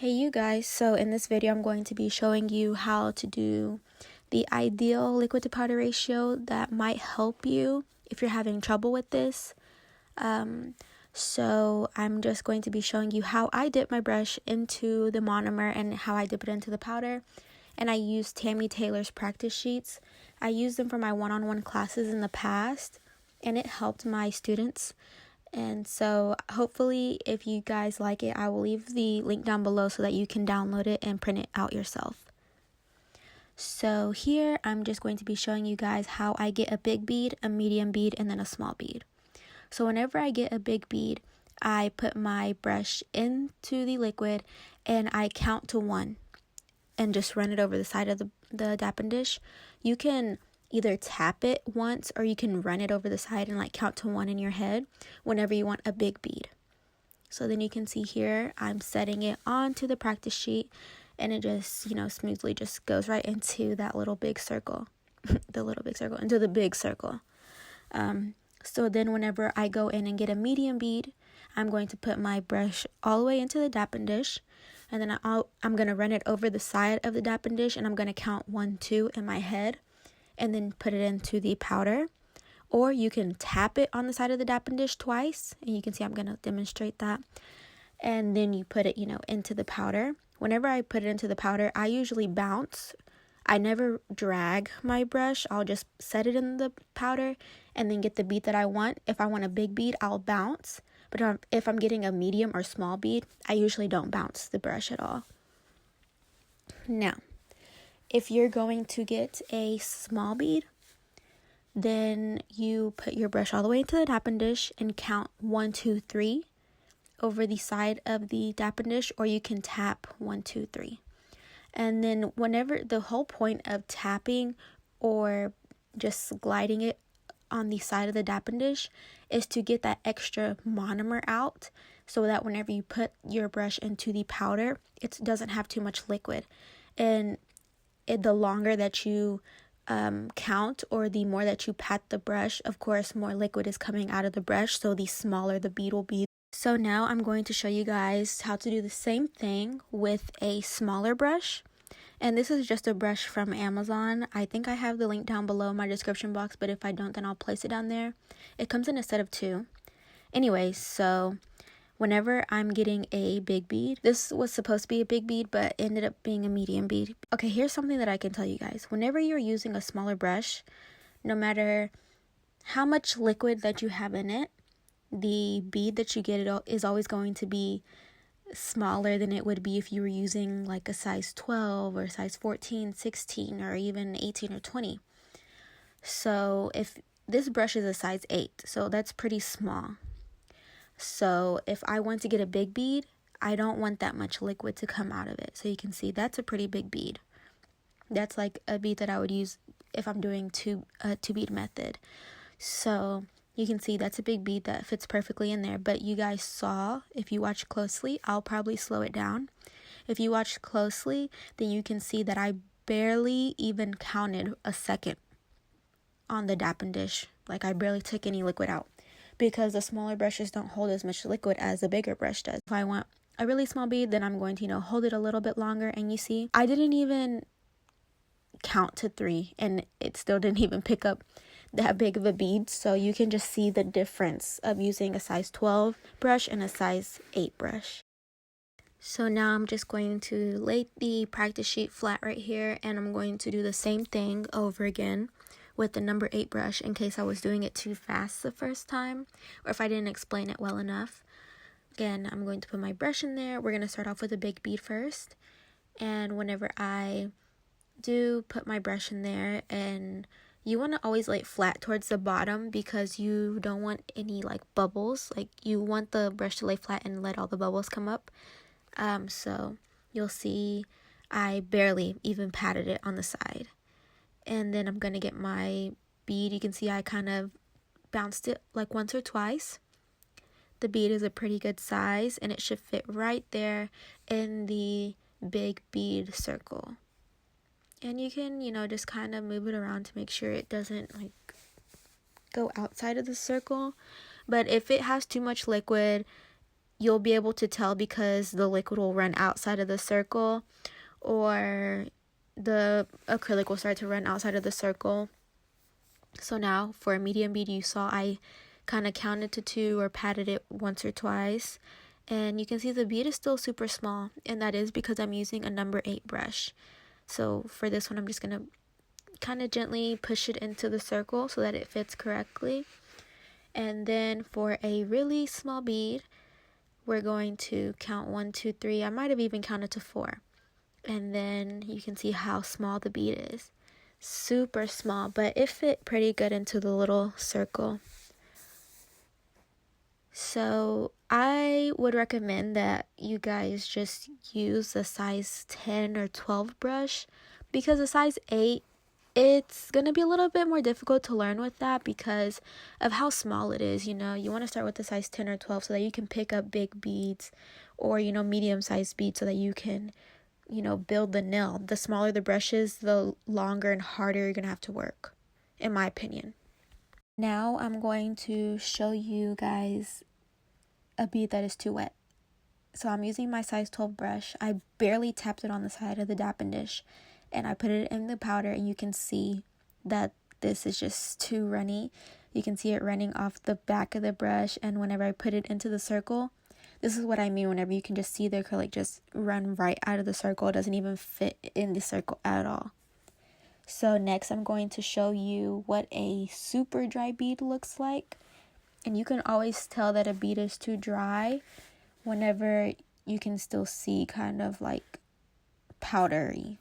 Hey you guys, so in this video I'm going to be showing you how to do the ideal liquid to powder ratio that might help you if you're having trouble with this. So I'm just going to be showing you how I dip my brush into the monomer and how I dip it into the powder. And I use Tammy Taylor's practice sheets. I used them for my one-on-one classes in the past and it helped my students. And so hopefully if you guys like it, I will leave the link down below so that you can download it and print it out yourself. So here I'm just going to be showing you guys how I get a big bead, a medium bead, and then a small bead. So whenever I get a big bead, I put my brush into the liquid and I count to 1 and just run it over the side of the dapping dish. You can either tap it once or you can run it over the side and like count to 1 in your head whenever you want a big bead. So then you can see here I'm setting it onto the practice sheet and it just, smoothly just goes right into that little big circle. Into the big circle. So then whenever I go in and get a medium bead, I'm going to put my brush all the way into the dapping dish, and then I'm going to run it over the side of the dapping dish, and I'm going to count 1, 2 in my head, and then put it into the powder. Or you can tap it on the side of the dapping dish twice, and you can see I'm going to demonstrate that. And then you put it, into the powder. Whenever I put it into the powder, I usually bounce. I never drag my brush. I'll just set it in the powder and then get the bead that I want. If I want a big bead, I'll bounce. But if I'm getting a medium or small bead, I usually don't bounce the brush at all. Now, if you're going to get a small bead, then you put your brush all the way into the dapping dish and count 1, 2, 3 over the side of the dapping dish, or you can tap 1, 2, 3. And then whenever, the whole point of tapping or just gliding it on the side of the dapping dish is to get that extra monomer out, so that whenever you put your brush into the powder, it doesn't have too much liquid. And the longer that you count, or the more that you pat the brush, of course more liquid is coming out of the brush, so the smaller the bead will be. So now I'm going to show you guys how to do the same thing with a smaller brush. And this is just a brush from Amazon. I think I have the link down below in my description box, but if I don't, then I'll place it down there. It comes in a set of 2. Anyway, so whenever I'm getting a big bead, this was supposed to be a big bead, but ended up being a medium bead. Okay, here's something that I can tell you guys. Whenever you're using a smaller brush, no matter how much liquid that you have in it, the bead that you get is always going to be smaller than it would be if you were using like a size 12 or size 14, 16, or even 18 or 20. So if this brush is a size 8, so that's pretty small. So if I want to get a big bead, I don't want that much liquid to come out of it. So you can see that's a pretty big bead. That's like a bead that I would use if I'm doing two bead method. So you can see that's a big bead that fits perfectly in there. But you guys saw, if you watch closely, I'll probably slow it down. If you watch closely, then you can see that I barely even counted a second on the dapping dish. Like I barely took any liquid out, because the smaller brushes don't hold as much liquid as the bigger brush does. If I want a really small bead, then I'm going to, hold it a little bit longer. And you see, I didn't even count to 3 and it still didn't even pick up that big of a bead. So you can just see the difference of using a size 12 brush and a size 8 brush. So now I'm just going to lay the practice sheet flat right here, and I'm going to do the same thing over again with the number 8 brush, in case I was doing it too fast the first time, or if I didn't explain it well enough. Again, I'm going to put my brush in there. We're going to start off with a big bead first. And whenever I do put my brush in there, and you want to always lay it flat towards the bottom, because you don't want any like bubbles. Like you want the brush to lay flat and let all the bubbles come up. So you'll see I barely even patted it on the side. And then I'm going to get my bead. You can see I kind of bounced it like once or twice. The bead is a pretty good size, and it should fit right there in the big bead circle. And you can, just kind of move it around to make sure it doesn't like go outside of the circle. But if it has too much liquid, you'll be able to tell because the liquid will run outside of the circle, or the acrylic will start to run outside of the circle. So now for a medium bead, you saw I kind of counted to 2 or patted it once or twice, and you can see the bead is still super small, and that is because I'm using a number 8 brush. So for this one, I'm just going to kind of gently push it into the circle so that it fits correctly. And then for a really small bead, we're going to count 1, 2, 3. I might have even counted to 4. And then you can see how small the bead is. Super small, but it fit pretty good into the little circle. So I would recommend that you guys just use a size 10 or 12 brush, because a size 8, it's going to be a little bit more difficult to learn with that because of how small it is. You want to start with a size 10 or 12 so that you can pick up big beads, or, medium-sized beads so that you can, build the nail. The smaller the brushes, the longer and harder you're going to have to work, in my opinion. Now I'm going to show you guys a bead that is too wet. So I'm using my size 12 brush. I barely tapped it on the side of the dapping dish, and I put it in the powder, and you can see that this is just too runny. You can see it running off the back of the brush, and whenever I put it into the circle, this is what I mean whenever you can just see the acrylic just run right out of the circle. It doesn't even fit in the circle at all. So next I'm going to show you what a super dry bead looks like. And you can always tell that a bead is too dry whenever you can still see kind of like powdery,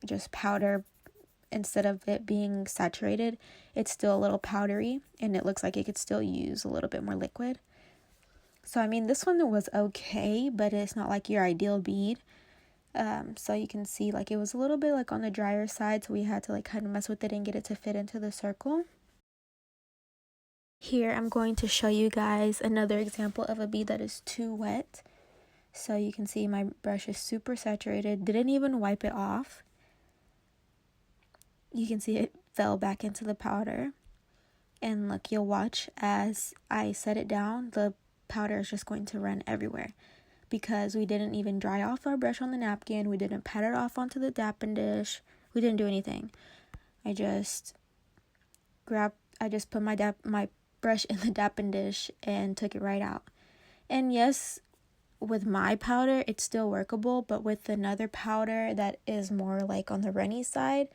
just powder. Instead of it being saturated, it's still a little powdery, and it looks like it could still use a little bit more liquid. So I mean, this one was okay, but it's not like your ideal bead. So you can see like it was a little bit like on the drier side, so we had to like kind of mess with it and get it to fit into the circle. Here I'm going to show you guys another example of a bead that is too wet. So you can see my brush is super saturated, didn't even wipe it off. You can see it fell back into the powder. And look, you'll watch as I set it down, the powder is just going to run everywhere, because we didn't even dry off our brush on the napkin. We didn't pat it off onto the dapping dish. We didn't do anything. I just put my brush in the dapping dish and took it right out. And yes, with my powder, it's still workable, but with another powder that is more like on the runny side,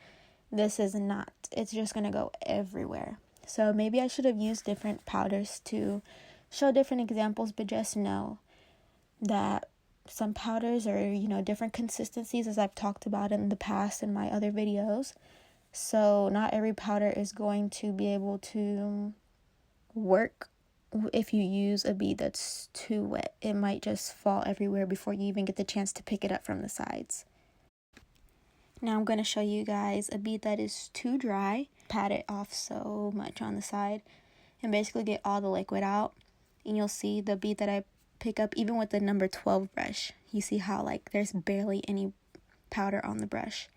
this is not. It's just going to go everywhere. So maybe I should have used different powders to show different examples, but just know that some powders are, different consistencies, as I've talked about in the past in my other videos. So not every powder is going to be able to work if you use a bead that's too wet. It might just fall everywhere before you even get the chance to pick it up from the sides. Now I'm going to show you guys a bead that is too dry. Pat it off so much on the side and basically get all the liquid out. And you'll see the bead that I pick up, even with the number 12 brush, you see how like there's barely any powder on the brush.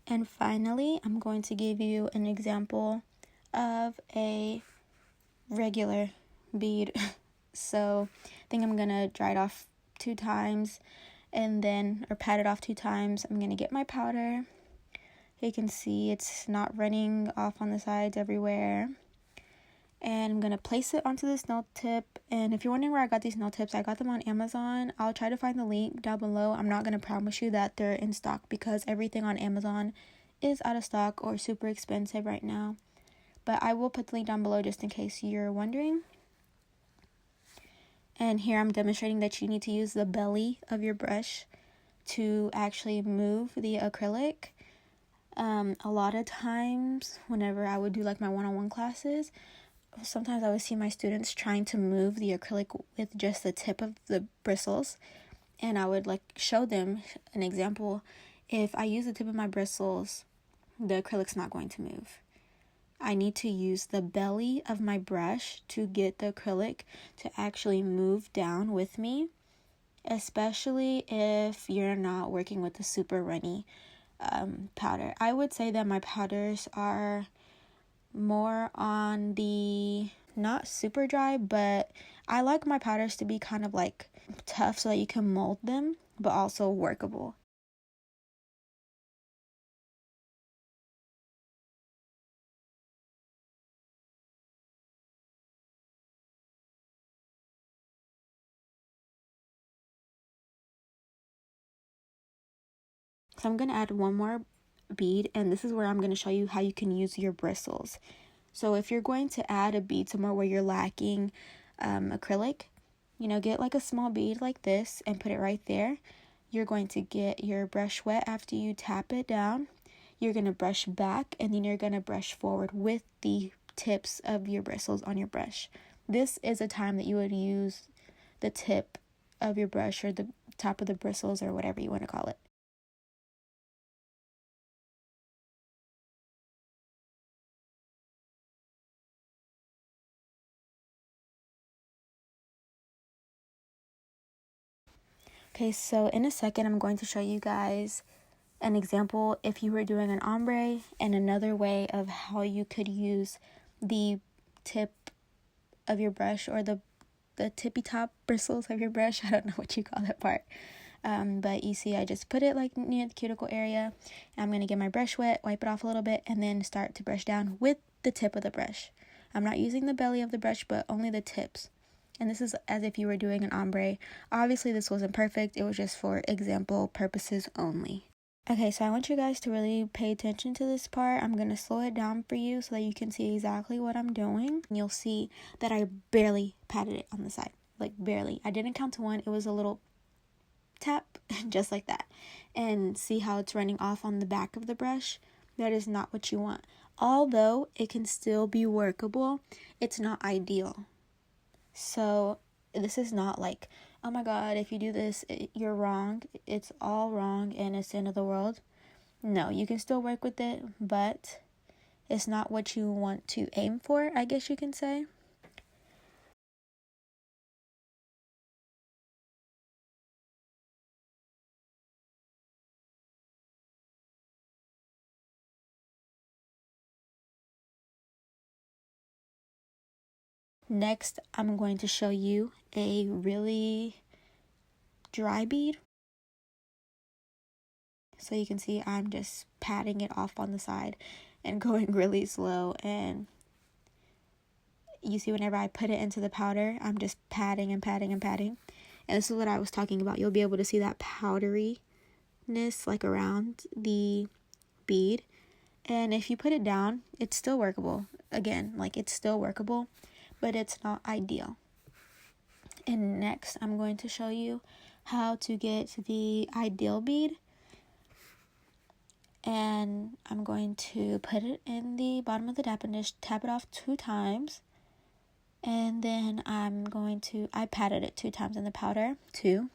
And finally, I'm going to give you an example of a regular bead. So I think I'm going to dry it off 2 times or pat it off 2 times. I'm going to get my powder. You can see it's not running off on the sides everywhere. And I'm going to place it onto this nail tip. And if you're wondering where I got these nail tips, I got them on Amazon. I'll try to find the link down below. I'm not going to promise you that they're in stock because everything on Amazon is out of stock or super expensive right now. But I will put the link down below just in case you're wondering. And here I'm demonstrating that you need to use the belly of your brush to actually move the acrylic. A lot of times whenever I would do like my one-on-one classes, sometimes I would see my students trying to move the acrylic with just the tip of the bristles, and I would like show them an example. If I use the tip of my bristles, the acrylic's not going to move. I need to use the belly of my brush to get the acrylic to actually move down with me, especially if you're not working with a super runny powder. I would say that my powders are more on the not super dry, but I like my powders to be kind of like tough so that you can mold them, but also workable. So I'm going to add one more bead, and this is where I'm going to show you how you can use your bristles. So if you're going to add a bead somewhere where you're lacking acrylic, get like a small bead like this and put it right there. You're going to get your brush wet after you tap it down. You're going to brush back, and then you're going to brush forward with the tips of your bristles on your brush. This is a time that you would use the tip of your brush or the top of the bristles or whatever you want to call it. Okay, so in a second, I'm going to show you guys an example if you were doing an ombre, and another way of how you could use the tip of your brush or the tippy top bristles of your brush. I don't know what you call that part. But you see, I just put it like near the cuticle area. I'm going to get my brush wet, wipe it off a little bit, and then start to brush down with the tip of the brush. I'm not using the belly of the brush, but only the tips. And this is as if you were doing an ombre. Obviously, this wasn't perfect. It was just for example purposes only. Okay, so I want you guys to really pay attention to this part. I'm going to slow it down for you so that you can see exactly what I'm doing. You'll see that I barely patted it on the side. Like barely. I didn't count to one. It was a little tap, just like that. And see how it's running off on the back of the brush? That is not what you want. Although it can still be workable, it's not ideal. So this is not like, oh my god, if you do this, you're wrong. It's all wrong and it's the end of the world. No, you can still work with it, but it's not what you want to aim for, I guess you can say. Next, I'm going to show you a really dry bead. So you can see I'm just patting it off on the side and going really slow. And you see whenever I put it into the powder, I'm just patting and patting and patting. And this is what I was talking about. You'll be able to see that powderiness like around the bead. And if you put it down, it's still workable. Again, like it's still workable, but it's not ideal. And next, I'm going to show you how to get the ideal bead. And I'm going to put it in the bottom of the tapping dish, tap it off 2 times. And then I patted it 2 times in the powder, too.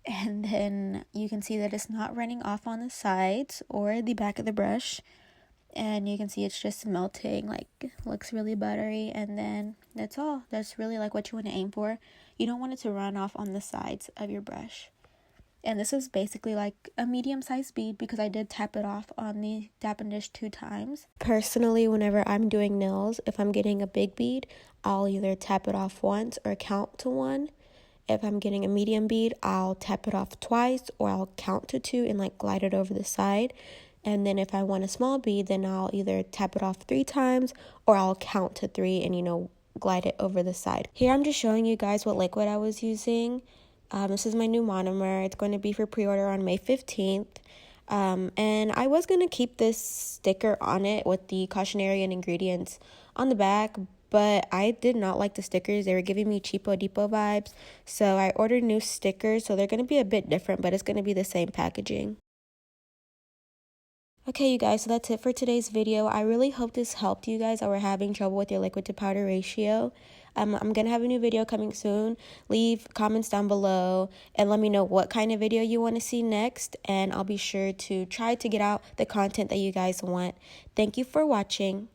And then you can see that it's not running off on the sides or the back of the brush. And you can see it's just melting, like, looks really buttery. And then that's all. That's really like what you want to aim for. You don't want it to run off on the sides of your brush. And this is basically like a medium-sized bead because I did tap it off on the tapping dish 2 times. Personally, whenever I'm doing nails, if I'm getting a big bead, I'll either tap it off once or count to 1. If I'm getting a medium bead, I'll tap it off twice or I'll count to 2 and like glide it over the side. And then if I want a small bead, then I'll either tap it off 3 times or I'll count to 3 and, glide it over the side. Here I'm just showing you guys what liquid I was using. This is my new monomer. It's going to be for pre-order on May 15th. And I was going to keep this sticker on it with the cautionary and ingredients on the back, but I did not like the stickers. They were giving me Cheapo Depot vibes. So I ordered new stickers. So they're going to be a bit different, but it's going to be the same packaging. Okay, you guys, so that's it for today's video. I really hope this helped you guys that were having trouble with your liquid to powder ratio. I'm going to have a new video coming soon. Leave comments down below and let me know what kind of video you want to see next. And I'll be sure to try to get out the content that you guys want. Thank you for watching.